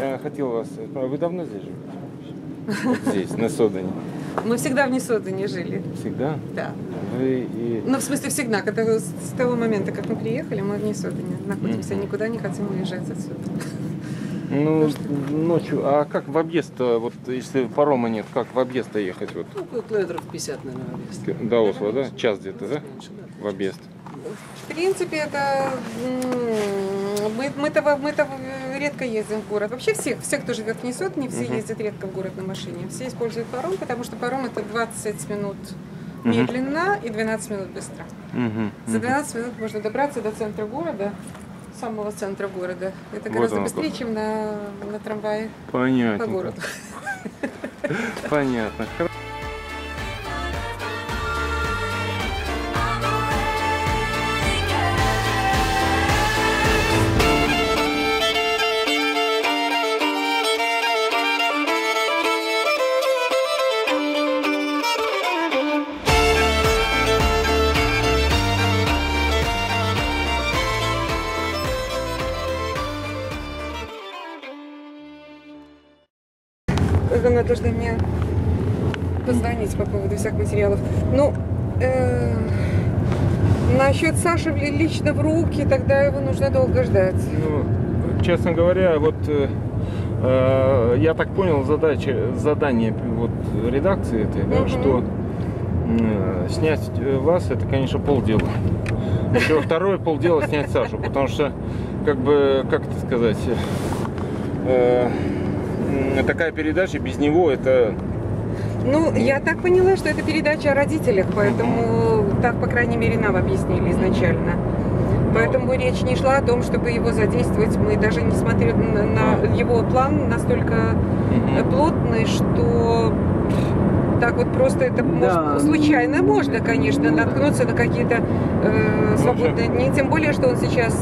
Я хотел вас... Вы давно здесь живете? Вот здесь, на Содане. Мы всегда в Несодане жили. Всегда? Да. Вы и... Ну, в смысле, всегда. Когда с того момента, как мы приехали, мы в Несодане находимся. Никуда не хотим уезжать отсюда. Ну, ночью... А как в объезд-то, вот если парома нет, как в объезд-то ехать? Вот? Ну, километров 50, наверное, в объезд. До Осло, да? Час где-то, да? Меньше, да. В объезд. В принципе, это... Мы-то редко ездим в город. Вообще все, кто живет в Несодане, все ездят редко в город на машине. Все используют паром, потому что паром это 20 минут медленно и 12 минут быстро. За 12 минут можно добраться до центра города, самого центра города. Это гораздо быстрее, чем на трамвае по городу. Понятно. Она должна мне позвонить по поводу всех материалов. Ну, насчет Саши лично в руки, тогда его нужно долго ждать. Ну, честно говоря, вот я так понял задание вот редакции этой, да, что снять вас это, конечно, полдела. Еще второе полдела снять Сашу, потому что, как бы, как это сказать, такая передача без него это... Ну, я так поняла, что это передача о родителях, поэтому так, по крайней мере, нам объяснили изначально. Поэтому речь не шла о том, чтобы его задействовать. Мы даже не смотрели на его план настолько плотный, что так вот просто это случайно можно, конечно, наткнуться на какие-то свободные дни. Тем более, что он сейчас...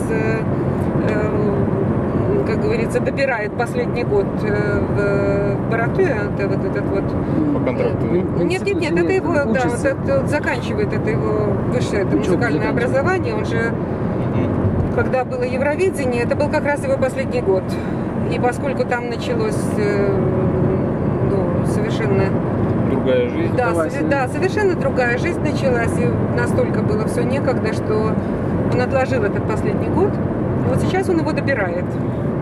как говорится, добирает последний год в Баратуе, вот этот вот... По контракту? Нет, это его, да, это заканчивает, это его высшее музыкальное образование, он же, когда было Евровидение, это был как раз его последний год. И поскольку там началось, совершенно... Другая жизнь? Да, совершенно другая жизнь началась, и настолько было все некогда, что он отложил этот последний год. И вот сейчас он его добирает.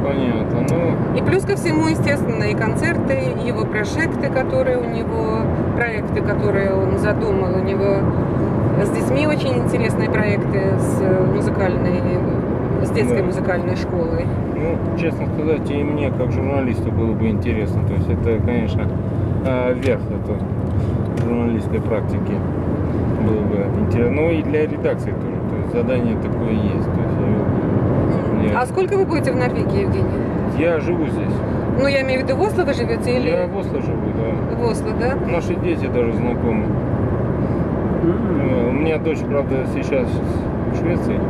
Понятно. Ну... И плюс ко всему, естественно, и концерты, и его проекты, которые он задумал. У него с детьми очень интересные проекты с детской музыкальной школой. Ну, честно сказать, и мне, как журналисту, было бы интересно. То есть это, конечно, верх это журналистской практики было бы интересно. Ну и для редакции тоже. То есть задание такое есть. То есть, А сколько вы будете в Норвегии, Евгений? Я живу здесь. Ну, я имею в виду, в Осло вы живете или... Я в Осло живу, да. В Осло, да? Наши дети даже знакомы. У меня дочь, правда, сейчас в Швеции.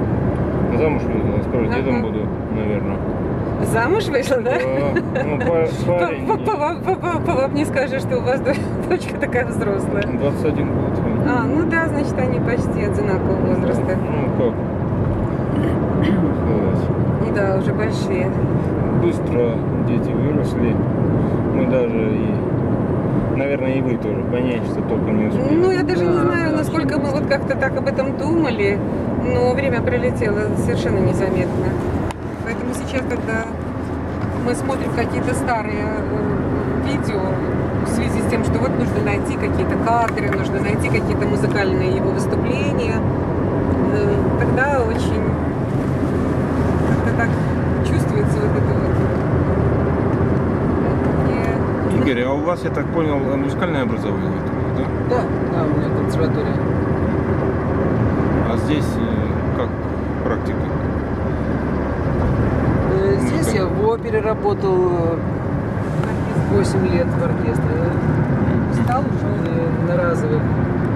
Замуж выйдла. Скоро дедом буду, наверное. Замуж вышла, да? Да. Ну, парень... По вам не скажешь, что у вас дочка такая взрослая. 21 год. Ну да, значит, они почти одинакового возраста. Ну, как? Да, уже большие. Быстро дети выросли. Мы даже и, наверное, и вы тоже понять, что толком не успели. Ну, я даже не знаю, насколько мы вот как-то так об этом думали, но время пролетело совершенно незаметно. Поэтому сейчас, когда мы смотрим какие-то старые видео в связи с тем, что вот нужно найти какие-то кадры, нужно найти какие-то музыкальные его выступления, тогда очень как-то так чувствуется вот это вот. Игорь, а у вас, я так понял, музыкальное образование, да? Да, у меня консерватория. А здесь как практика? Здесь я в опере работал 8 лет в оркестре. Стал уже на разовых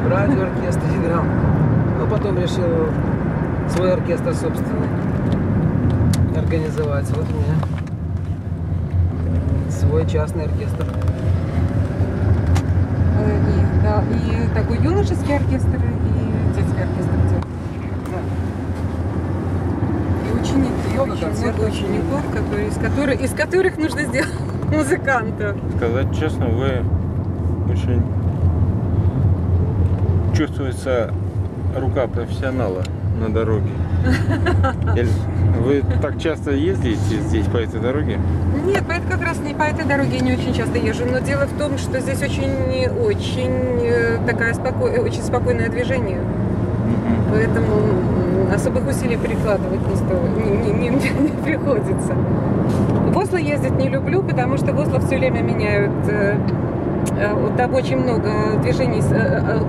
в радиооркестре играл. А потом решил свой оркестр собственный организовать. Вот у меня свой частный оркестр. И такой юношеский оркестр, и детский оркестр. Да. И ученики. Много очень концертов. много учеников, из которых нужно сделать музыканта. Сказать честно, вы очень чувствуется рука профессионала на дороге. Вы так часто ездите здесь по этой дороге? Нет, как раз не по этой дороге я не очень часто езжу, но дело в том, что здесь очень очень спокойное движение, поэтому особых усилий прикладывать не приходится. В Осло ездить не люблю, потому что в Осло все время меняют. Там очень много движений,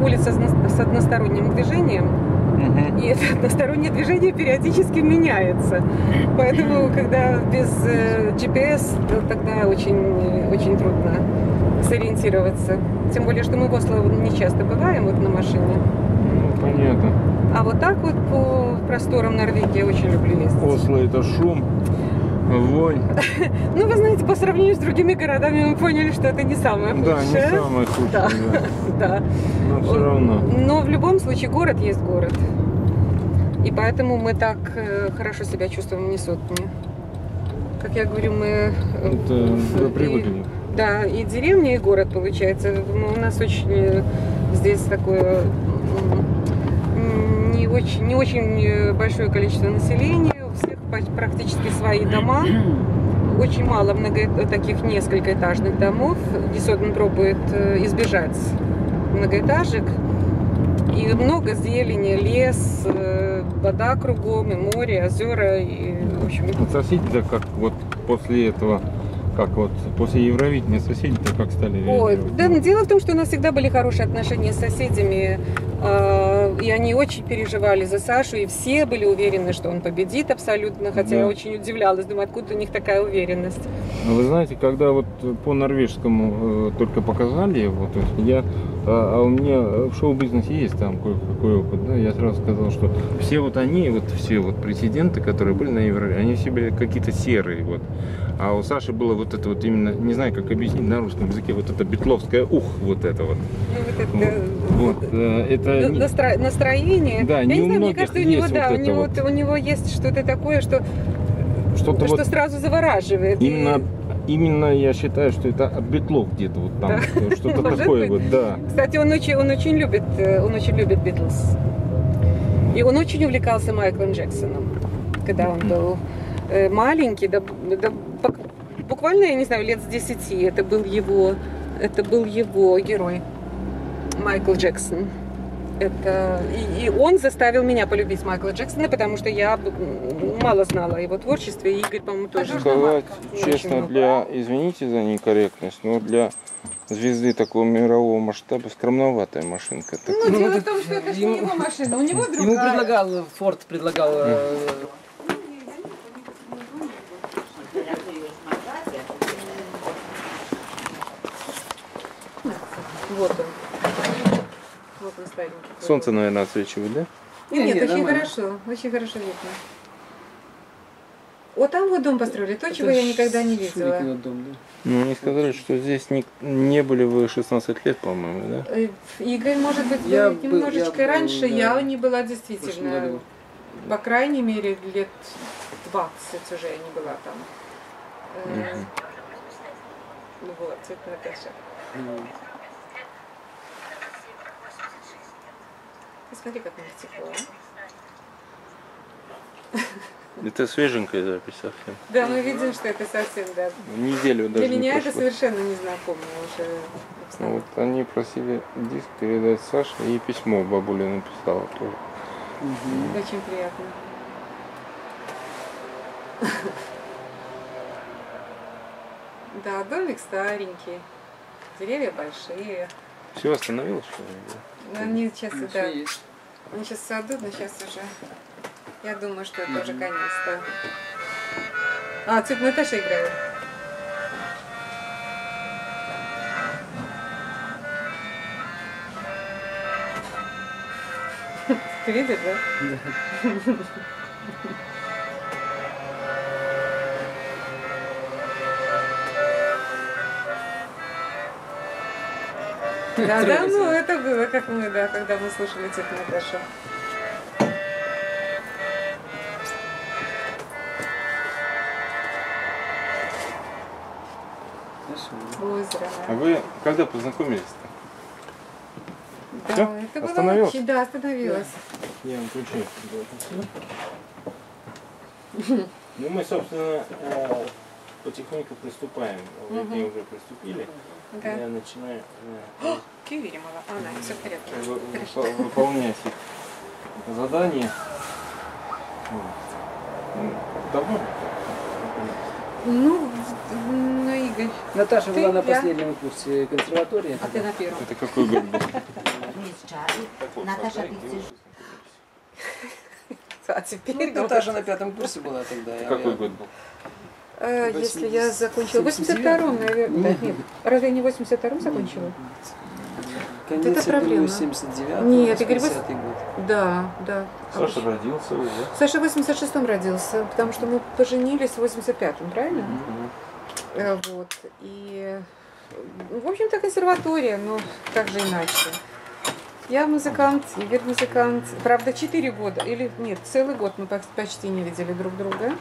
улиц с односторонним движением. И это одностороннее движение периодически меняется. Поэтому, когда без GPS, то тогда очень трудно сориентироваться. Тем более, что мы в Осло не часто бываем вот на машине. Ну, понятно. А вот так вот по просторам Норвегии я очень люблю ездить. Осло — это шум, вонь. Ну, вы знаете, по сравнению с другими городами мы поняли, что это не самое худшее. Да, не самое худшее. Да. Да. Да. Но все равно. Но в любом случае город есть город. И поэтому мы так хорошо себя чувствуем в Несотне. Как я говорю, мы... Это вы привыкли. Да, и деревня, и город получается. У нас очень здесь такое не очень большое количество населения. У всех практически свои дома. Очень мало таких несколькоэтажных домов. Несотн пробует избежать многоэтажек. И много зелени, лес, вода кругом, и море, озера. И, в общем, Соседи-то как вот после этого, как вот после Евровидения соседи-то как стали Ой, реагировать? да, дело в том, что у нас всегда были хорошие отношения с соседями, и они очень переживали за Сашу, и все были уверены, что он победит абсолютно, хотя Да. я очень удивлялась, думаю, откуда у них такая уверенность. Ну, вы знаете, когда вот по норвежскому только показали его, то есть у меня в шоу-бизнесе есть там кое-какой опыт, да, я сразу сказал, что все вот они, вот все вот президенты, которые были на Евровидении, они все были какие-то серые, вот. А у Саши было вот это вот именно, не знаю, как объяснить на русском языке, вот это битловское вот это вот. Ну, вот это, Это настроение. Да, я не не у знаю, мне многих кажется, у него, есть да, вот у это него, вот. у него есть что-то такое, что что-то вот сразу завораживает. именно я считаю, что это от битлов где-то вот там, Да. что-то Может такое быть. вот, да. Кстати, он очень любит Битлз. И он очень увлекался Майклом Джексоном, когда он был маленький, буквально, я не знаю, лет с 10. Это был его герой, Майкл Джексон. И он заставил меня полюбить Майкла Джексона, потому что я мало знала о его творчестве, и Игорь, по-моему, тоже. Сказать Очень честно, много. извините за некорректность, но для звезды такого мирового масштаба скромноватая машинка. Ну, дело в том, что это же не его машина, у него другая. Форд предлагал Вот он. Вот он старенький. Солнце, наверное, отсвечивает, да? Нет, очень нормально. очень хорошо видно. Вот там вот дом построили, то, чего я никогда не видела. Шурикин дом, да? Ну, они сказали, что здесь не были вы 16 лет, по-моему, да? Игорь, может быть, Я был был, немножечко я был, раньше, да. я не была В прошлом действительно, году. по крайней мере, лет 20 уже я не была там. Вот, это Наташа. Посмотри, как мне тепло. Это свеженькая запись совсем. Да, мы видим, что это совсем, да. Неделю даже Для не меня это прошло. совершенно незнакомое уже Ну, обстановка. вот они просили диск передать Саше, и письмо бабуля написала тоже. Очень приятно. Да, домик старенький, деревья большие. Все остановилось, что ли? Но они сейчас, Ну, да, всё есть. они сейчас в саду, но сейчас уже, я думаю, что это уже конец-то. А, тут Наташа играет. Ты видишь, да? Да, да, ну это было, как мы, да, когда мы слушали тетю Наташу. Хорошо. озеро. А вы когда познакомились-то? Да, Всё? это было Остановилась? очень, да, остановилась. Я вам ключи. Ну, мы, собственно, потихоньку приступаем. Вы уже приступили. Да. Я начинаю Киверимова, она, все в порядке. выполнять их задания. Давно? Ну, Игорь, Наташа Ты, была на я. последнем курсе консерватории. а ты на первом. Это какой год был? Наташа, ты здесь. А теперь, Ну, Наташа на 5-м курсе была тогда. Какой год был? если я закончила в 82-м, наверное. Нет, разве я не в 82-м закончила? Конец Это проблема. 79-й, Нет, Игорь, 80-й год. Да, да. Саша родился уже. Саша в 86-м родился, потому что мы поженились в 85-м, правильно? Вот. И, в общем-то, консерватория, но так же иначе. Я музыкант, Игорь музыкант. Правда, 4 года, или нет, целый год мы почти не видели друг друга.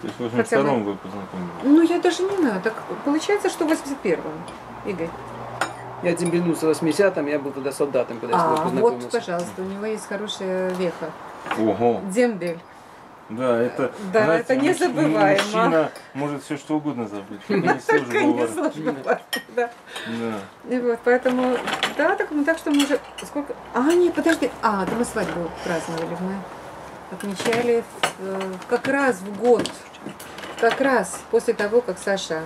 То есть в Хотя бы- 82-м вы познакомились? Ну, я даже не знаю. Так получается, что в 81-м, Игорь. Я дембельнулся в 80-м, я был тогда солдатом, когда с тобой познакомился. вот, пожалуйста, у него есть хорошая веха. Ого! Дембель. Да, это, Да, знаете, это незабываемо. Мужчина может все что угодно забыть. только не службу Конечно, говорить. да. Да. И вот, поэтому, да, так что мы уже, сколько, нет, подожди, это мы свадьбу праздновали, мы отмечали как раз в год, как раз после того, как Саша,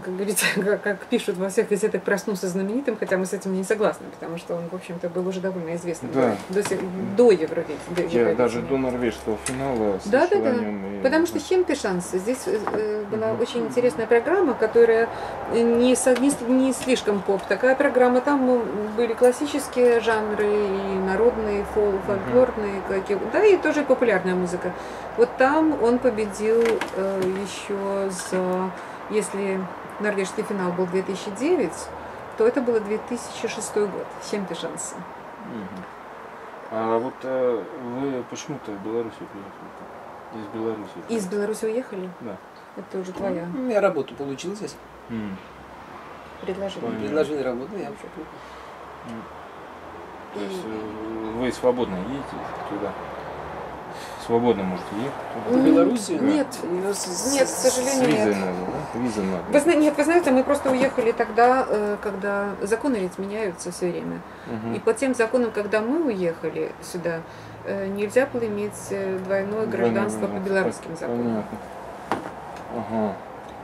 как говорится, как пишут во всех газетах, проснулся знаменитым, хотя мы с этим не согласны, потому что он, в общем-то, был уже довольно известным Да. до Евровидения. Я даже до норвежского финала Да. слышал о нем. И- Потому что с чем шансы? Здесь была очень интересная программа, которая не слишком поп. Такая программа, там были классические жанры, и народные, фольклорные, да, и тоже популярная музыка. Вот там он победил еще за, если норвежский финал был 2009, то это было 2006 год. С чем шансы? Мгм. А вот вы почему-то в Беларусь приехали? Из Беларуси? Из Беларуси уехали? Да. Это уже твоя Я работу получил здесь. предложение. Понятно. Предложили работу, я вообще То есть вы свободно едете туда? Свободно можете ехать туда? В Белоруссию? Нет, Ну, нет, к сожалению, нет. Визой надо, да? Виза надо. Нет, вы знаете, мы просто уехали тогда, когда законы ведь меняются все время. Мгм. И по тем законам, когда мы уехали сюда, нельзя было иметь двойное гражданство по белорусским законам. Понятно. Ага.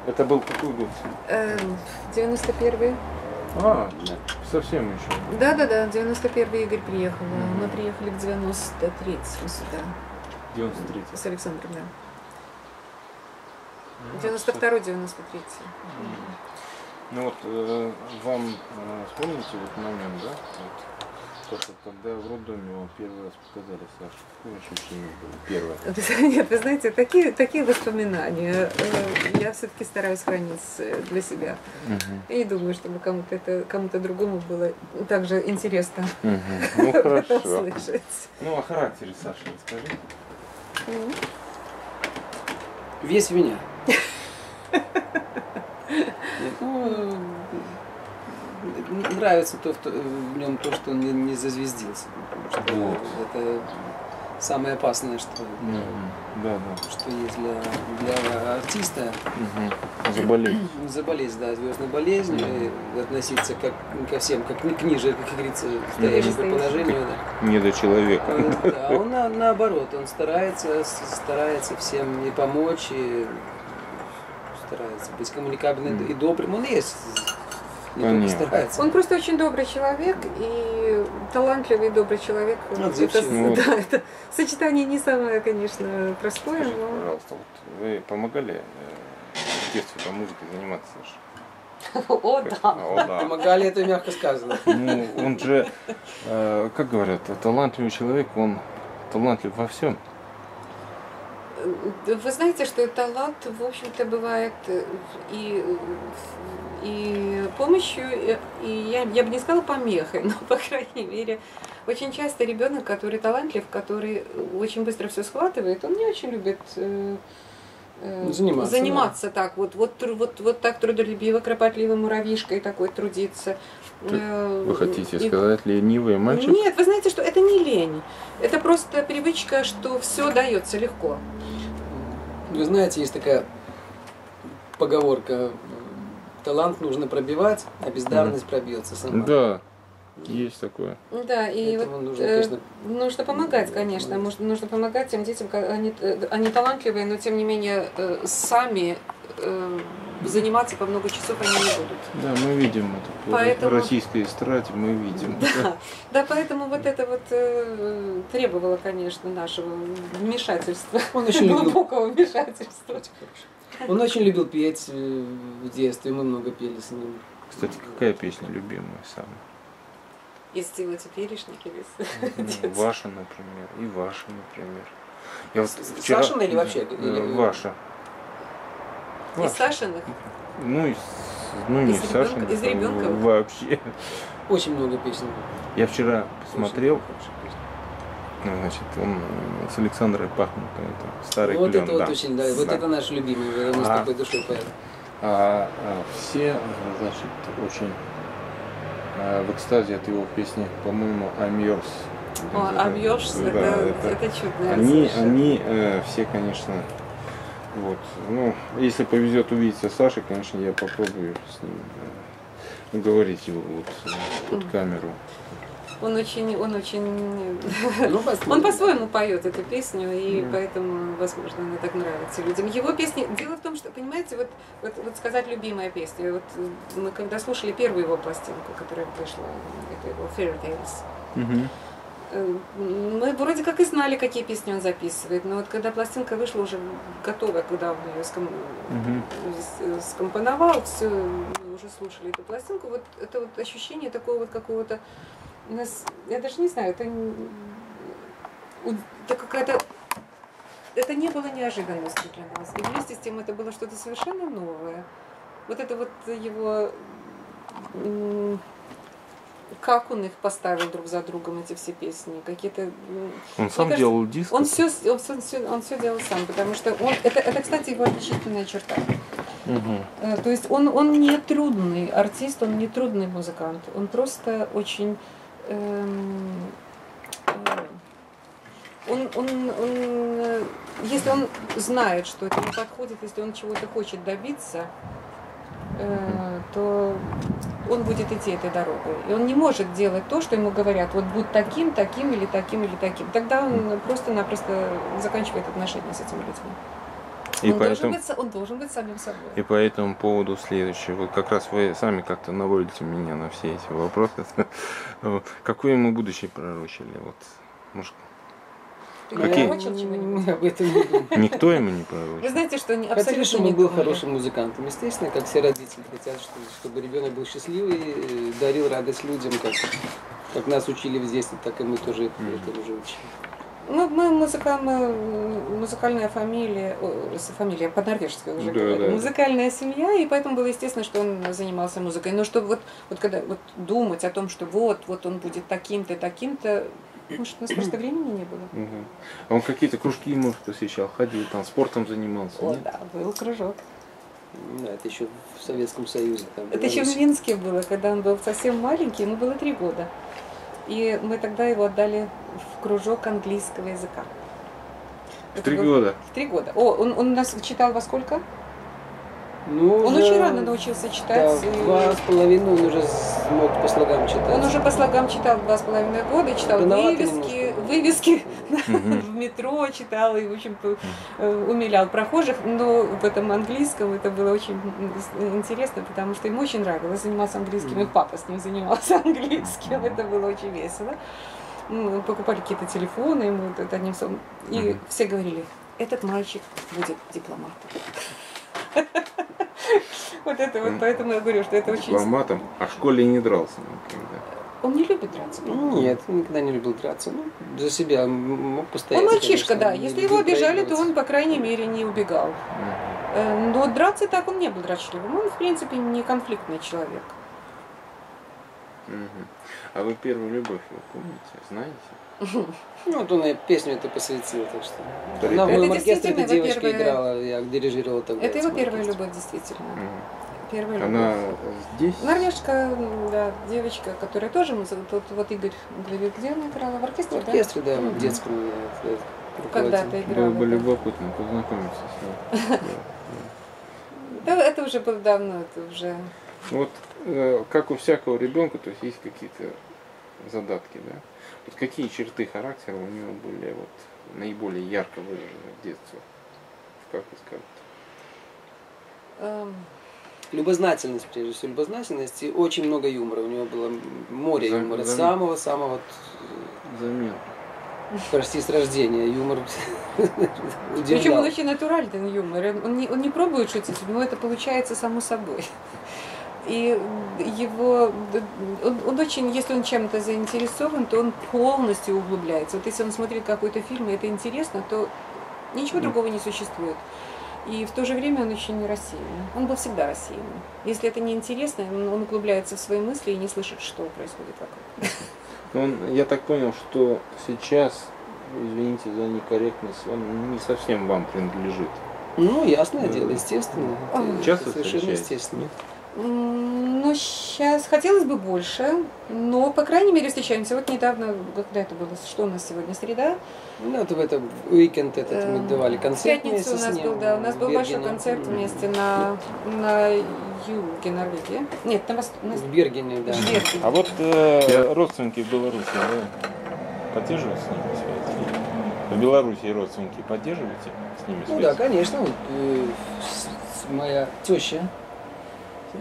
Это был какой год? 91-й. Совсем еще. Да, 91-й Игорь приехал. Мы приехали к 93-му сюда. 93. С Александром, да. 92-93. Ну вот, вам вспомните вот момент, да? Вот, когда в роддоме вам первый раз показали Сашу, какое ощущение было первое? Нет, вы знаете, такие воспоминания я все-таки стараюсь хранить для себя. И не думаю, чтобы кому-то другому было так же интересно Ну хорошо. слышать. Ну о характере Саши расскажи. Весь в меня. Ну, нравится в нем то, что он не зазвездился. Потому что Вот. это самое опасное, что Да. есть для артиста. Заболеть. Заболеть, да, звездной болезнью, и относиться ко всем, как ниже, как говорится, стоящим по положению. Да. Не до человека. Да, он наоборот, он старается всем и помочь, и старается быть коммуникабельным и добрым. Он есть, не только Понятно. старается. Он просто очень добрый человек и талантливый и добрый человек. Ну, Это сочетание не самое, конечно, простое, Скажите, но... пожалуйста, вот вы помогали в детстве по музыке заниматься, Саша? О, да. О, да. Помогали, это мягко сказано. Ну, он же, как говорят, талантливый человек, он талантлив во всем. Вы знаете, что талант, в общем-то, бывает и помощью, и я бы не сказала помехой, но, по крайней мере, очень часто ребенок, который талантлив, который очень быстро все схватывает, он не очень любит заниматься так, вот так трудолюбиво, кропотливо, муравьишкой такой трудиться. Вы хотите сказать, ленивый мальчик? Нет, вы знаете, что это не лень. Это просто привычка, что все дается легко. Вы знаете, есть такая поговорка: талант нужно пробивать, а бездарность пробьется сама. Да, есть такое. Да, и вот, нужно, конечно, нужно помогать, конечно. Нужно помогать тем детям, они талантливые, но тем не менее сами заниматься по много часов они не будут. Да, мы видим это. Поэтому... В российской эстрате мы видим. Да, поэтому вот это вот требовало, конечно, нашего вмешательства. Он очень глубокого вмешательства. Он очень любил петь в детстве, мы много пели с ним. Кстати, какая песня любимая самая? Из стиля теперешних или Ваша, например, и ваша, например. Я вот Сашина или вообще? Ваша. Из Сашиных? Ну, не из Сашиных. Из ребенка? Вообще. Очень много песен. Я вчера посмотрел, значит, он с Александрой Пахмутовой, это старый вот клен, это да. вот очень, да, вот это наш любимый, мы с такой душой поем. Все, значит, очень в экстазе от его песни, по-моему, I'm Yours. I'm Yours, Да, это чудно. Они все, конечно, вот, ну, если повезет увидеться Саше, конечно, я попробую с ним уговорить его вот под камеру. Он по-своему поет эту песню, и поэтому, возможно, она так нравится людям. Его песни. Дело в том, что, понимаете, вот сказать любимая песня. Вот мы когда слушали первую его пластинку, которая вышла, это его Fairy Tales. Мы вроде как и знали, какие песни он записывает, но вот когда пластинка вышла уже готовая, когда он ее скомпоновал, все, мы уже слушали эту пластинку, вот это вот ощущение такого вот какого-то, я даже не знаю, это какая-то, это не было неожиданностью для нас, и вместе с тем это было что-то совершенно новое. Вот это вот его... Как он их поставил друг за другом, эти все песни, какие-то... Он сам делал диск? Он все делал сам, потому что это, кстати, его отличительная черта. То есть он не трудный артист, он не трудный музыкант, он просто очень... Если он знает, что это не подходит, если он чего-то хочет добиться, то он будет идти этой дорогой. И он не может делать то, что ему говорят, вот будь таким, таким или таким или таким. Тогда он просто-напросто заканчивает отношения с этими людьми. Он должен быть самим собой. И по этому поводу следующее. Вот как раз вы сами как-то наводите меня на все эти вопросы. Какое ему будущее пророчили? Вот, может, Об этом не думаю. Никто ему не пророчил. Вы знаете, что Хотели, абсолютно чтобы он был хорошим музыкантом. Естественно, как все родители хотят, чтобы ребенок был счастливый, дарил радость людям, как нас учили в детстве, так и мы тоже этому же учили. Ну, мы музыкальная фамилия по-норвежски уже говорю, музыкальная семья, и поэтому было естественно, что он занимался музыкой. Но что вот когда думать о том, что вот он будет таким-то, таким-то, может, у нас просто времени не было. А он какие-то кружки, может, посещал, ходил, там спортом занимался? О, да, был кружок. Да, это еще в Советском Союзе. Это еще в Минске было, когда он был совсем маленький, ему было 3 года. И мы тогда его отдали в кружок английского языка. В 3 года? В 3 года. О, он нас читал во сколько? Ну, он очень рано научился читать. Да, 2,5 он уже смог по слогам читать. Он уже по слогам читал 2,5 года, читал вывески в метро, читал и, в общем-то, умилял прохожих. Но в этом английском это было очень интересно, потому что ему очень нравилось заниматься английским, и папа с ним занимался английским, это было очень весело. Мы покупали какие-то телефоны, ему вот одним словом, и все говорили, этот мальчик будет дипломатом. Вот это вот, поэтому я говорю, что это очень... Дипломатом, а в школе не дрался никогда? Он не любит драться. Нет, он никогда не любил драться. Ну, за себя мог постоять. Он мальчишка, конечно, да. Если его обижали, то он, по крайней мере, не убегал. Но драться так он не был дрочливым. Он, в принципе, не конфликтный человек. А вы первую любовь, вы помните, знаете? Ну, вот он песню эту посвятил, так что. Это Она в моем оркестре действительно эта девочка его первая- играла, я дирижировал тогда. Это его этим первая оркестром. любовь, действительно. Мгм. Первая Она любовь. здесь? Норвежка, да, девочка, которая тоже тут вот Игорь говорит, где она играла? В В оркестре, да? оркестре, да, Мгм. в детском я Когда-то руководил. играла. Было бы да. любопытно познакомиться с ней. Да, это уже было давно, это уже... Вот как у всякого ребенка, то есть какие-то задатки, да? Вот какие черты характера у него были вот наиболее ярко выражены в детстве? Как вы скажете? Любознательность, прежде всего, любознательность и очень много юмора. У него было море юмора. Самого-самого, Заметно. почти с рождения. Юмор Причем удивлял. он очень натуральный юмор. Он не пробует шутить, у него это получается само собой. И его, он очень, если он чем-то заинтересован, то он полностью углубляется. Вот если он смотрит какой-то фильм, и это интересно, то ничего другого не существует. И в то же время он очень рассеянный. Он был всегда рассеянный. Если это не интересно, он углубляется в свои мысли и не слышит, что происходит вокруг. Я так понял, что сейчас, извините за некорректность, он не совсем вам принадлежит. Ну, ясное дело, естественно. Это Часто совершенно встречаетесь? естественно. Нет? Ну, сейчас хотелось бы больше, но, по крайней мере, встречаемся. Вот недавно, когда это было, что у нас сегодня, среда? Ну, вот в этом уикенд этот мы давали В концерт пятницу вместе у нас с ним. был, да, у нас был в большой Бергене. концерт вместе на юге Норвегии. Нет, на В Бергене, да. Бергене. А вот родственники в Беларуси, вы поддерживаете с ними связь? В Беларуси родственники поддерживаете с ними связь? Ну да, конечно. Вот, моя теща,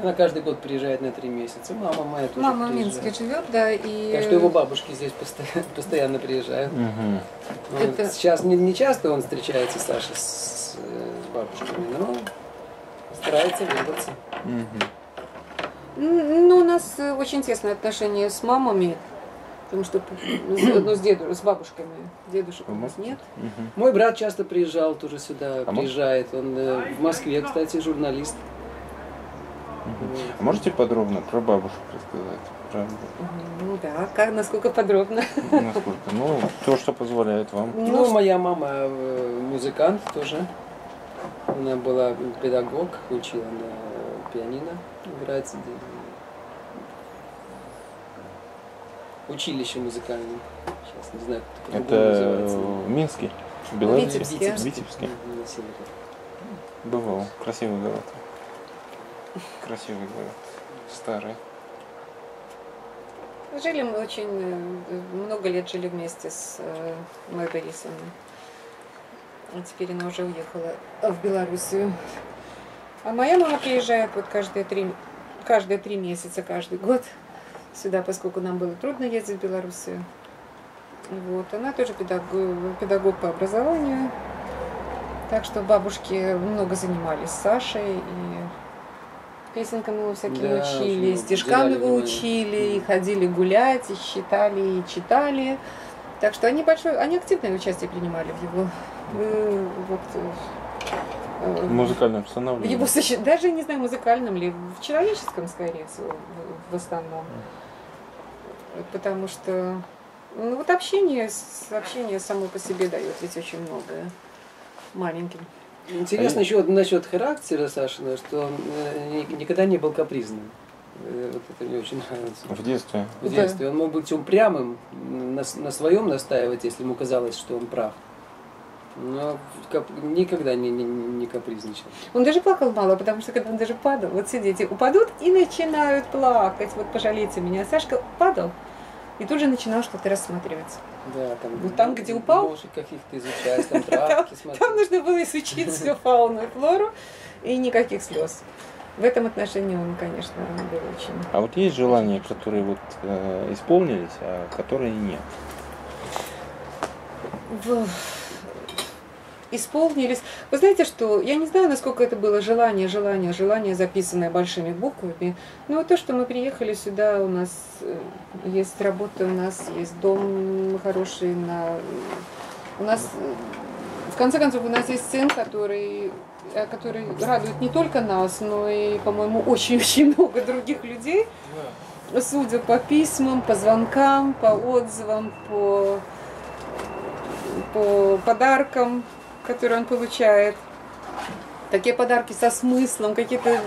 она каждый год приезжает на 3 месяца. Мама моя тоже Мама в приезжает. Минске живет, да, и... Так что его бабушки здесь постоянно приезжают. Мгм. Ну, Это- Сейчас не часто он встречается, Саша, с бабушками, но старается выбраться. Мгм. Ну, у нас очень тесные отношения с мамами, потому что с бабушками. Дедушек у нас нет. Мгм. Мой брат часто приезжал тоже сюда, А приезжает. Он в Москве, кстати, журналист. А можете подробно про бабушек рассказать? Ну да, насколько подробно. Насколько? Ну, то, что позволяет вам. Ну, моя мама музыкант тоже. Она была педагог, учила на пианино играть. Училище музыкальное. Сейчас не знаю, как это по-другому Это называется. в Минске? В Беларуси? Витебске. Витебске. На севере. Бывал. Красивый город. Красивый город. Старый. Жили мы очень много лет жили вместе с Майей Борисовной. А теперь она уже уехала в Белоруссию. А моя мама приезжает вот каждые три месяца, каждый год сюда, поскольку нам было трудно ездить в Белоруссию. Вот. Она тоже педагог по образованию. Так что бабушки много занимались с Сашей и песенкам его всяким Да, учили, очень стишкам уделяли его внимание. учили, и ходили гулять, и считали, и читали. Так что они активное участие принимали в его В музыкальном в становлении. его даже не знаю, музыкальном ли, в человеческом, скорее всего, в основном. Потому что вот общение само по себе дает ведь очень многое маленьким. Интересно еще насчет характера Сашина, что он никогда не был капризным. Вот это мне очень нравится. В детстве. В детстве он мог быть упрямым, на своем настаивать, если ему казалось, что он прав. Но никогда не капризничал. Он даже плакал мало, потому что когда он даже падал, вот все дети упадут и начинают плакать. Вот пожалейте меня. Сашка падал и тут же начинал что-то рассматривать. Да, там, Вот там, где упал? Мошек каких-то изучать, там травки смотреть. Там нужно было изучить всю фауну и флору, и никаких слез. В этом отношении он, конечно, был очень... А вот есть желания, которые вот исполнились, а которые нет? Исполнились. Вы знаете, что я не знаю, насколько это было желание, записанное большими буквами. Но то, что мы приехали сюда, у нас есть работа, у нас есть дом хороший, у нас, в конце концов, у нас есть сын, который радует не только нас, но и, по-моему, очень-очень много других людей. судя по письмам, по звонкам, по отзывам, по подаркам, которые он получает. Такие подарки со смыслом, какие-то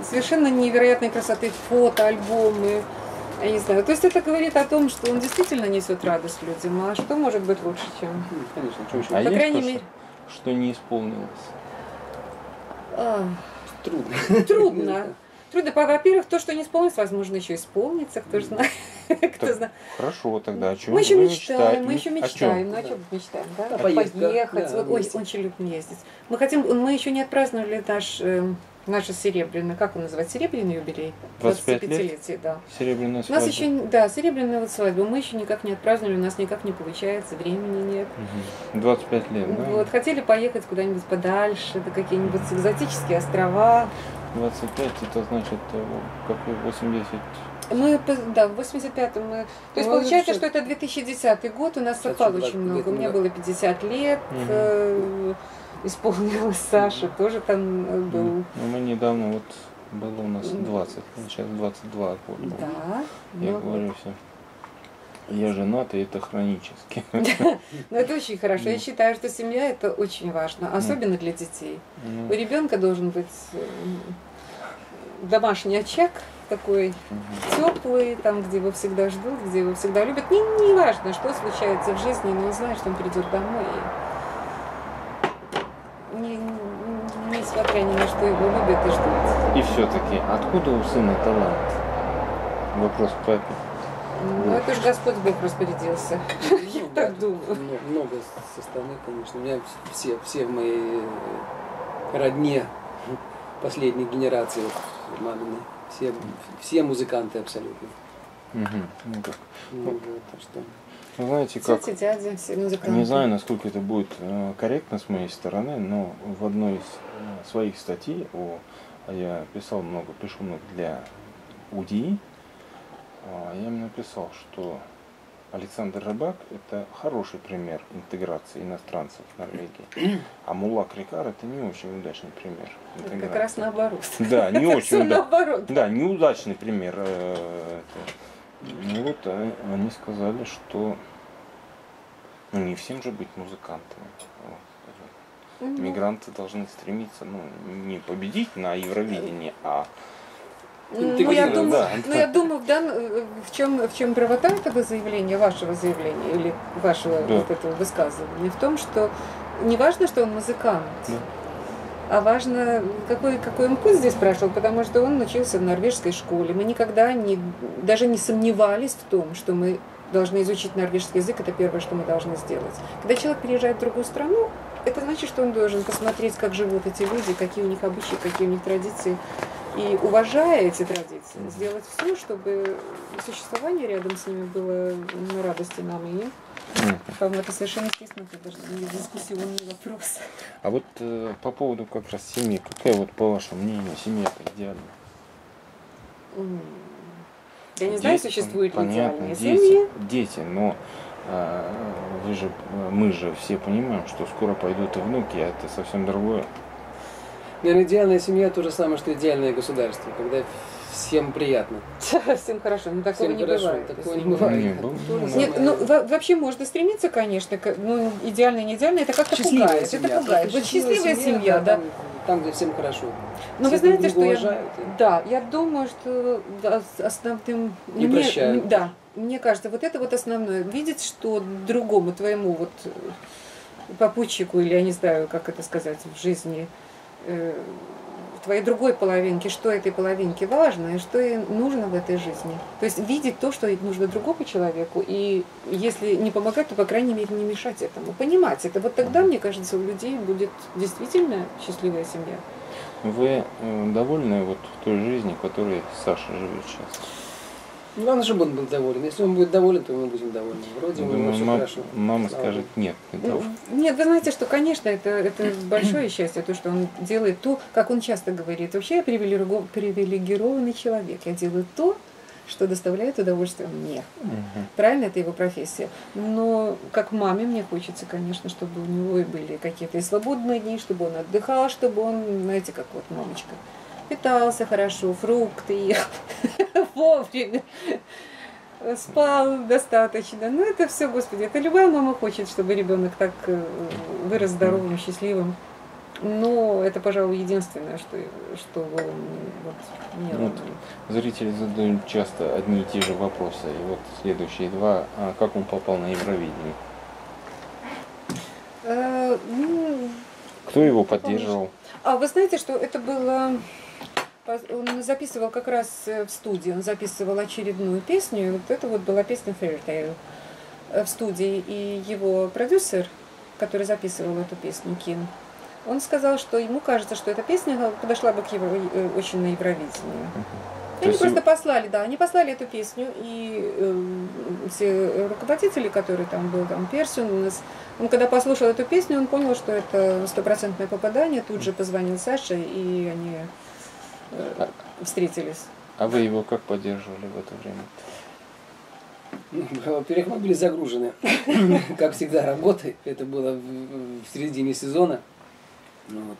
совершенно невероятной красоты фото, альбомы. Я не знаю. То есть это говорит о том, что он действительно несет радость людям. А что может быть лучше, чем... Конечно, А по есть крайней то, мере... что не исполнилось? Трудно. Трудно. Трудно. Во-первых, то, что не исполнилось, возможно, еще исполнится. Кто же знает. Кто знает. Хорошо, тогда о чем Мы еще вы мечтаем, мы еще О чем? мечтаем. Ну, о чем мечтаем, да? О поездках, Поехать. да, Вот, ой, вместе. очень любим ездить. Мы еще не отпраздновали наше серебряное, как он называется, серебряный юбилей? 25 лет? 25-летие, да. Серебряная У свадьба. нас еще, да, серебряная вот свадьба. Мы еще никак не отпраздновали, у нас никак не получается, времени нет. 25 лет, да? Вот, хотели поехать куда-нибудь подальше, на какие-нибудь экзотические острова. 25 это значит какой 80? Да, в 85-м мы... То есть Ну, получается, что- что это 2010 год, у нас совпало Сейчас очень 20 много. лет, У меня да. было 50 лет, исполнилось Саша, тоже там был. Ну, мы недавно, вот было у нас 20, сейчас 22 года. Да. Я ну говорю вот. все. Я женат, и это хронически. Но это очень хорошо. Я считаю, что семья это очень важно, особенно для детей. У ребенка должен быть домашний очаг такой теплый, там, где его всегда ждут, где его всегда любят. Не важно, что случается в жизни, но он знает, что он придет домой. И несмотря ни на что его любят и ждут. И все-таки, откуда у сына талант? Вопрос к папе. Ну, это же Господь Бог распорядился. Я так думаю. Много со стороны, конечно. У меня все в моей родне последней генерации вот, мамины. Все музыканты абсолютно. Ну, так. Ну, вот, так что... Вы знаете, как... Тети, дяди, все музыканты. Не знаю, насколько это будет корректно с моей стороны, но в одной из своих статей, я пишу много для УДИ, я им написал, что Александр Рыбак – это хороший пример интеграции иностранцев в Норвегии, а Мулла Крикар – это не очень удачный пример интеграции. Как раз наоборот. Да, не очень Все наоборот. Да, неудачный пример. Ну вот они сказали, что не всем же быть музыкантами. Мигранты должны стремиться, не победить на Евровидении, а я да. думаю, в чем правота этого заявления, вашего заявления или вашего вот этого высказывания? В том, что не важно, что он музыкант, а важно, какой он путь здесь прошел, потому что он учился в норвежской школе. Мы никогда даже не сомневались в том, что мы должны изучить норвежский язык, это первое, что мы должны сделать. Когда человек переезжает в другую страну, это значит, что он должен посмотреть, как живут эти люди, какие у них обычаи, какие у них традиции. И, уважая эти традиции, сделать все, чтобы существование рядом с ними было на радости нам и им. По-моему, это совершенно естественно, это даже не дискуссионный вопрос. А вот по поводу как раз семьи, какая вот по вашему мнению семья-то идеальная? Я не знаю, существует ли идеальные дети, семьи. Дети, но мы же все понимаем, что скоро пойдут и внуки, а это совсем другое. Наверное, идеальная семья то же самое, что идеальное государство, когда всем приятно. Всем хорошо, но такого Всем не хорошо, бывает. такого не бывает. Нет, вообще можно стремиться, конечно, идеально, не идеально, это как-то пугает. Это пугает. Вот счастливая семья, да. Там, где всем хорошо. Но вы знаете, что я... я думаю, что основным... Не прощают. Да, мне кажется, вот это вот основное. Видеть, что другому твоему вот попутчику, или я не знаю, как это сказать, в жизни, твоей другой половинке, что этой половинке важно и что ей нужно в этой жизни. То есть видеть то, что нужно другому человеку, и если не помогать, то, по крайней мере, не мешать этому. Понимать это. Вот тогда, мне кажется, у людей будет действительно счастливая семья. Вы довольны вот той жизнью, которой Саша живет сейчас? Главное, чтобы он был доволен. Если он будет доволен, то мы будем довольны. Вроде у него все хорошо. Мама скажет нет. Нет, вы знаете, что, конечно, это большое счастье, то, что он делает то, как он часто говорит. Вообще я привилегированный человек. Я делаю то, что доставляет удовольствие мне. Правильно, это его профессия. Но как маме мне хочется, конечно, чтобы у него были какие-то и свободные дни, чтобы он отдыхал, чтобы он, знаете, как вот мамочка, питался хорошо, фрукты ел. вовремя, спал достаточно. Ну это все, Господи, это любая мама хочет, чтобы ребенок так вырос здоровым, счастливым. Но это, пожалуй, единственное, что вот мне Вот зрители задают часто одни и те же вопросы. И вот следующие два. А как он попал на Евровидение? Кто его поддерживал? Вы знаете, что это было... Он записывал как раз в студии, он записывал очередную песню, и вот это вот была песня Fairy Tale в студии. И его продюсер, который записывал эту песню, Кин, он сказал, что ему кажется, что эта песня подошла бы очень на Евровидение. Они просто послали, они послали эту песню, и все руководители, которые там был, там Персин у нас, он когда послушал эту песню, он понял, что это стопроцентное попадание, тут же позвонил Саше, и они встретились. А вы его как поддерживали в это время? Во-первых, мы были загружены, как всегда, работой. Это было в середине сезона. Вот.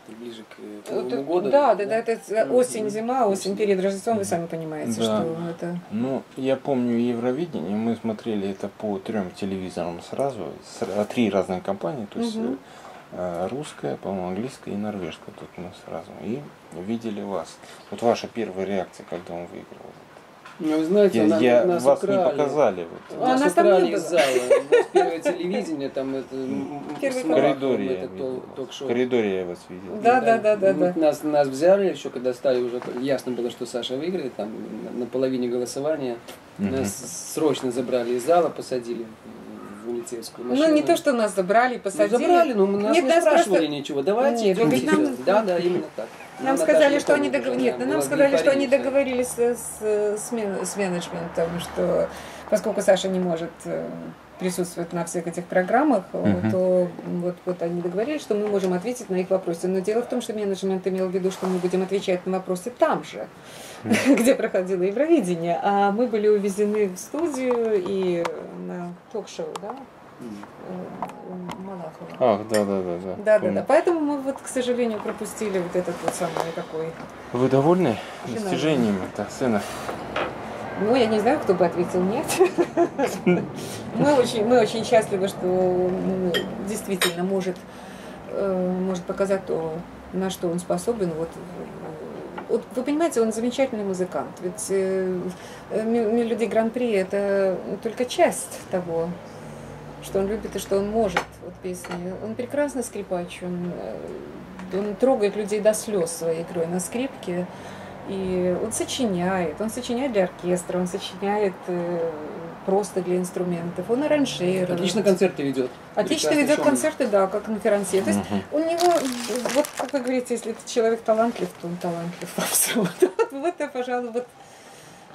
Ближе к Новому году. Да, это осень, зима, осень перед Рождеством, вы сами понимаете, да. что это... Ну, я помню Евровидение, мы смотрели это по 3 телевизорам сразу, 3 разные компании, то есть русская, по-моему, английская и норвежская, тут мы сразу, и видели вас. Вот ваша первая реакция, когда он выиграл? Ну, вы знаете, нас вас украли. Не показали. Вот. Нас украли из зала. Первое телевидение, там это в коридоре, в коридоре я вас видел. Да. Нас взяли, еще когда стали уже ясно было, что Саша выиграет, там на половине голосования нас срочно забрали из зала, посадили в милицейскую машину. Ну, не то, что нас забрали, посадили. Забрали, но нас не спрашивали просто... ничего. Давайте идемте сейчас. Да, именно так. Нам сказали, что они договорились. Нам сказали, что они договорились с менеджментом, что поскольку Саша не может присутствовать на всех этих программах, то вот они договорились, что мы можем ответить на их вопросы. Но дело в том, что менеджмент имел в виду, что мы будем отвечать на вопросы там же, где проходило Евровидение, а мы были увезены в студию и на ток-шоу, да? Ах, да. Поэтому мы вот, к сожалению, пропустили вот этот вот самый такой. Вы довольны достижениями-то, сына? Ну, я не знаю, кто бы ответил нет. Мы очень счастливы, что действительно может показать то, на что он способен. Вот вы понимаете, он замечательный музыкант. Ведь «Мелодия Гран-при» — это только часть того, что он любит и что он может. Вот песни. Он прекрасный скрипач, он трогает людей до слез своей игрой на скрипке. И он сочиняет для оркестра, он сочиняет просто для инструментов, он аранжирует. Отлично концерты ведет. Отлично ведет концерты, да, как конферансье. То есть у него, вот как вы говорите, если этот человек талантлив, то он талантлив во всем. Вот это, пожалуй, вот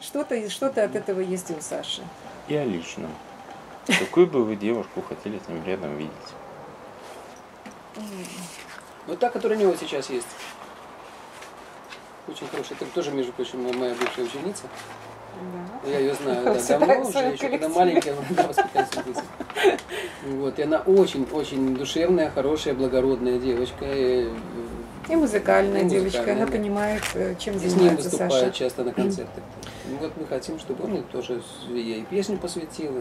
что-то от этого есть и у Саши. И о личном. Какую бы вы девушку хотели с ним рядом видеть? Вот та, которая у него сейчас есть. Очень хорошая. Это тоже, между прочим, моя бывшая ученица. Да. Я ее знаю давно, уже еще когда маленькая, была воспитательница. Вот. И она очень-очень душевная, хорошая, благородная девочка. И музыкальная девочка. Она понимает, чем занимается Саша. С ним выступает часто на концертах. Вот мы хотим, чтобы он тоже ей песню посвятил,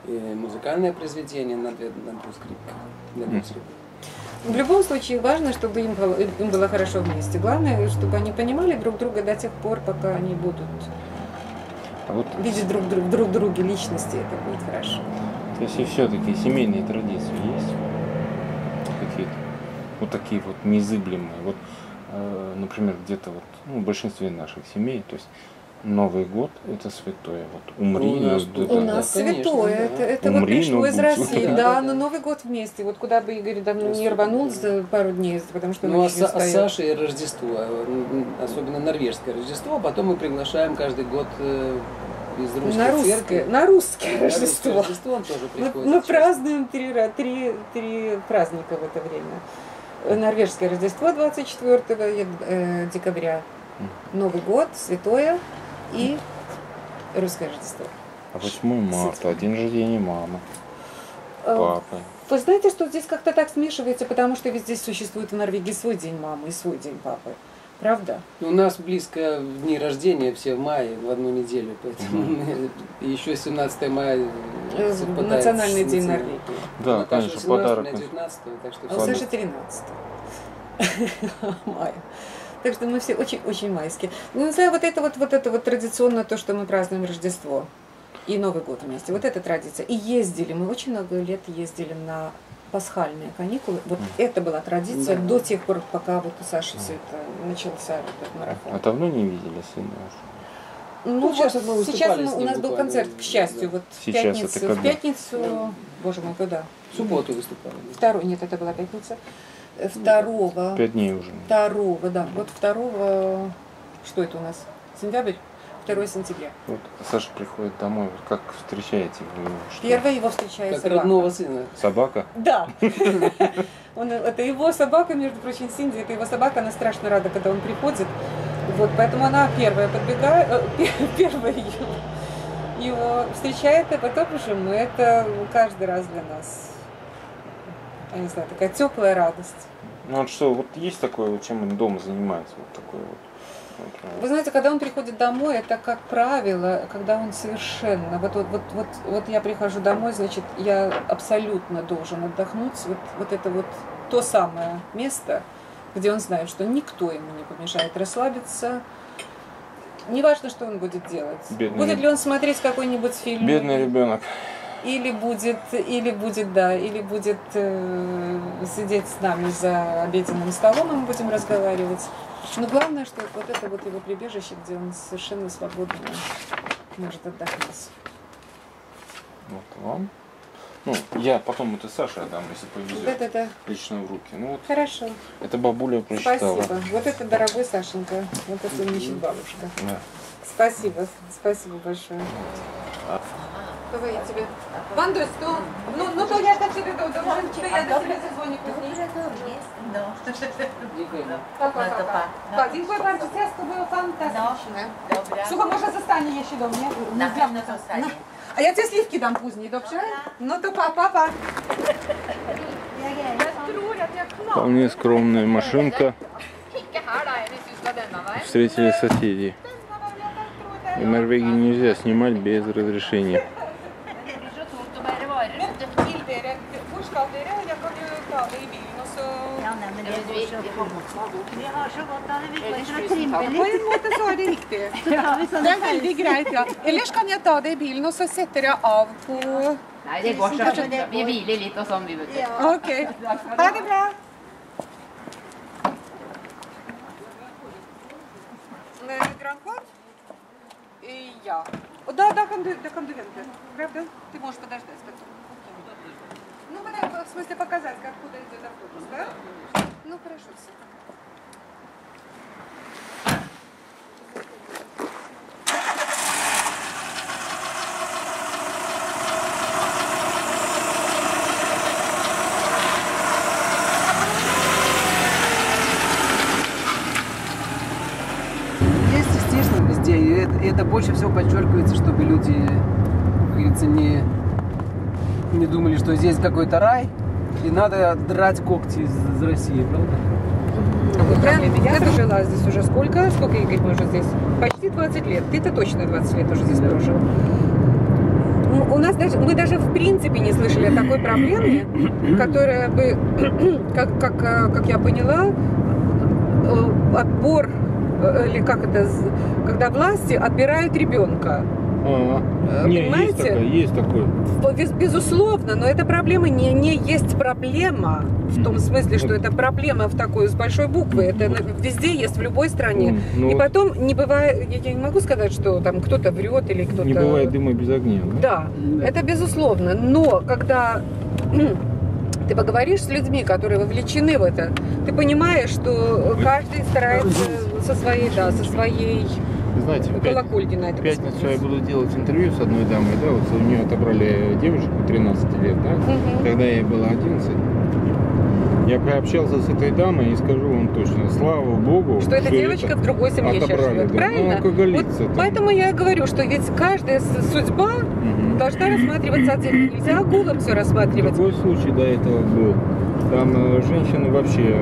и музыкальное произведение на двух скрипках. В любом случае важно, чтобы им было хорошо вместе. Главное, чтобы они понимали друг друга до тех пор, пока они будут видеть друг в друге личности, это будет хорошо. То есть и все-таки семейные традиции есть? Какие-то? Вот такие вот неизыблемые. Вот, например, где-то вот, в большинстве наших семей, то есть Новый год — это святое. Вот умри. У нас святое. Да. Это умри, вот пришло из России. Да, но Новый год вместе. Вот куда бы Игорь давно не рванул за пару дней, потому что он очень устает. А Саша и Рождество, особенно норвежское Рождество, потом мы приглашаем каждый год из русской церкви. На русское Рождество. Он тоже приходит. Мы празднуем три праздника в это время. Норвежское Рождество 24 декабря. Новый год, святое и русское Рождество. А 8 марта, один же день и мамы, папы. Вы знаете, что здесь как-то так смешивается, потому что ведь здесь существует в Норвегии свой день мамы и свой день папы. Правда? У нас близко дни рождения все в мае, в одну неделю, поэтому еще 17 мая совпадает. Национальный день Норвегии. Да, конечно, подарок. 19, так что А у Саши 13 мая. Так что мы все очень-очень майские. Ну, не знаю, вот это традиционно то, что мы празднуем Рождество и Новый год вместе. Вот эта традиция. И ездили, мы очень много лет ездили на пасхальные каникулы. Вот это была традиция до тех пор, пока вот у Саши все это начался этот марафон. А давно не видели сына вашего? Ну, сейчас вот мы сейчас выступали с у ним нас был буквально, концерт, к счастью, вот Сейчас это в когда? пятницу, боже мой, когда? В субботу выступали. Нет, это была пятница. 5 дней уже. 2, да, вот 2, что это у нас? Сентябрь? 2 сентября. Вот Саша приходит домой, вот как встречаете вы его? Что? Первое его встречает Как собака. родного сына. Собака? Да. Это его собака, между прочим, Синди, это его собака, она страшно рада, когда он приходит. Вот, поэтому она первая подбегает, первая его встречает, а потом уже мы. Это каждый раз для нас, я не знаю, такая теплая радость. Ну вот что, вот есть такое, вот, чем он дома занимается, вот такое вот? Вы знаете, когда он приходит домой, это, как правило, когда он совершенно... Вот я прихожу домой, значит, я абсолютно должен отдохнуть. Вот это вот то самое место, где он знает, что никто ему не помешает расслабиться. Неважно, что он будет делать. Будет ли он смотреть какой-нибудь фильм. Бедный ребенок. Или будет сидеть с нами за обеденным столом, и мы будем разговаривать. Но главное, что вот это вот его прибежище, где он совершенно свободно может отдохнуть. Вот вам. Ну, я потом это Саше отдам, если повезет. Да. Лично в руки. Ну, вот Хорошо. это бабуля прочитала. Спасибо. Вот это, дорогой Сашенька. Вот это умничает бабушка. Да. Спасибо. Спасибо большое. Давай я тебе. Вандусь, ну то я до тебе зазвоню później. Pa, dziękuję bardzo, ciasto było fantastyczne. Dobra. Słuchaj, może zostanie jeśli do mnie. Na pewno zostanie. A ja cię sliwki dam później, dobrze? No to pa. Вполне скромная машинка. Встретили соседей. В Норвегии нельзя снимать без разрешения. På en måte så är det riktigt. Det är väldigt grejt, ja. Ellers kan jag ta det i bilen och så sätter jag av på... Nei, det går så. Vi hviler litt og sånn, vi vet det. Okej. Ha det bra. Гранкод? Ja. Och där kan du vänta. Правда? Ты можешь подождать потом. Ну, в смысле показать, как куда идет автобус, да? Ну, хорошо. Есть, естественно, везде. И это больше всего подчеркивается, чтобы люди, как говорится, не думали, что здесь какой-то рай, и надо драть когти из России, правда? Я прожила здесь уже сколько, Игорь, мы уже здесь? Почти 20 лет. Ты-то точно 20 лет уже здесь прожил. У нас мы даже в принципе не слышали о такой проблеме, которая бы, как я поняла, отбор, или как это, когда власти отбирают ребенка. Понимаете? Есть такое. Безусловно, но эта проблема не есть проблема. В том смысле, что это проблема в такой, с большой буквы. Это везде есть, в любой стране. И потом не бывает, я не могу сказать, что там кто-то врет или кто-то... Не бывает дыма без огня. Да, это безусловно. Но когда ты поговоришь с людьми, которые вовлечены в это, ты понимаешь, что каждый старается со своей Знаете, колокольни на это. В пятницу я буду делать интервью с одной дамой, да, вот у нее отобрали девушку 13 лет, да, когда ей было 11. Я пообщался с этой дамой и скажу вам точно, слава Богу, что эта девочка в другой семье сейчас живет. Да. Правильно? Ну, поэтому я говорю, что ведь каждая судьба должна рассматриваться отдельно. Нельзя огулом все рассматривать. Какой случай до этого был? Там женщины вообще,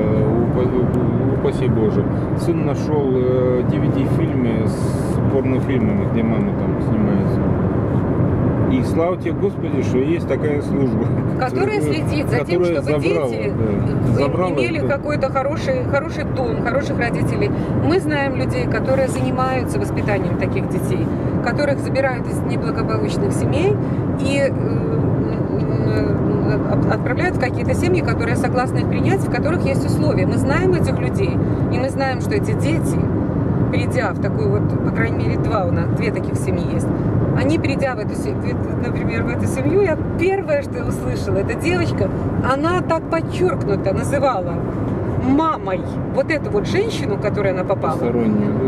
упаси Боже. Сын нашел DVD-фильмы с порнофильмами, где мама там снимается. И слава тебе, Господи, что есть такая служба. Которая следит за тем, чтобы дети имели какой-то хороший дом, хороших родителей. Мы знаем людей, которые занимаются воспитанием таких детей, которых забирают из неблагополучных семей и отправляют в какие-то семьи, которые согласны их принять, в которых есть условия. Мы знаем этих людей, и мы знаем, что эти дети, придя в такую вот, по крайней мере, две таких семьи есть, они, придя в эту семью, например, в эту семью, я первое, что я услышала, эта девочка, она так подчеркнуто называла мамой вот эту вот женщину, в которую она попала.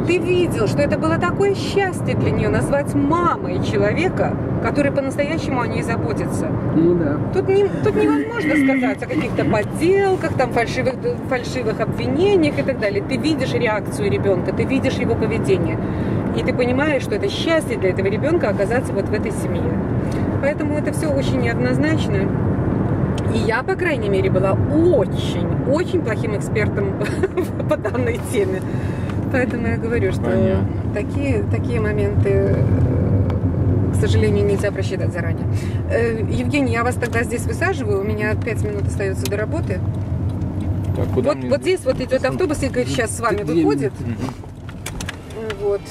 Ты видел, что это было такое счастье для нее назвать мамой человека, который по-настоящему о ней заботится. Ну да. Тут невозможно сказать о каких-то подделках, там фальшивых обвинениях и так далее. Ты видишь реакцию ребенка, ты видишь его поведение. И ты понимаешь, что это счастье для этого ребенка оказаться вот в этой семье. Поэтому это все очень неоднозначно. И я, по крайней мере, была очень плохим экспертом по данной теме. Поэтому я говорю, что такие моменты, к сожалению, нельзя просчитать заранее. Евгений, я вас тогда здесь высаживаю. У меня 5 минут остается до работы. Так, вот здесь вот идет автобус, и говорит, сейчас с вами выходит. Вот.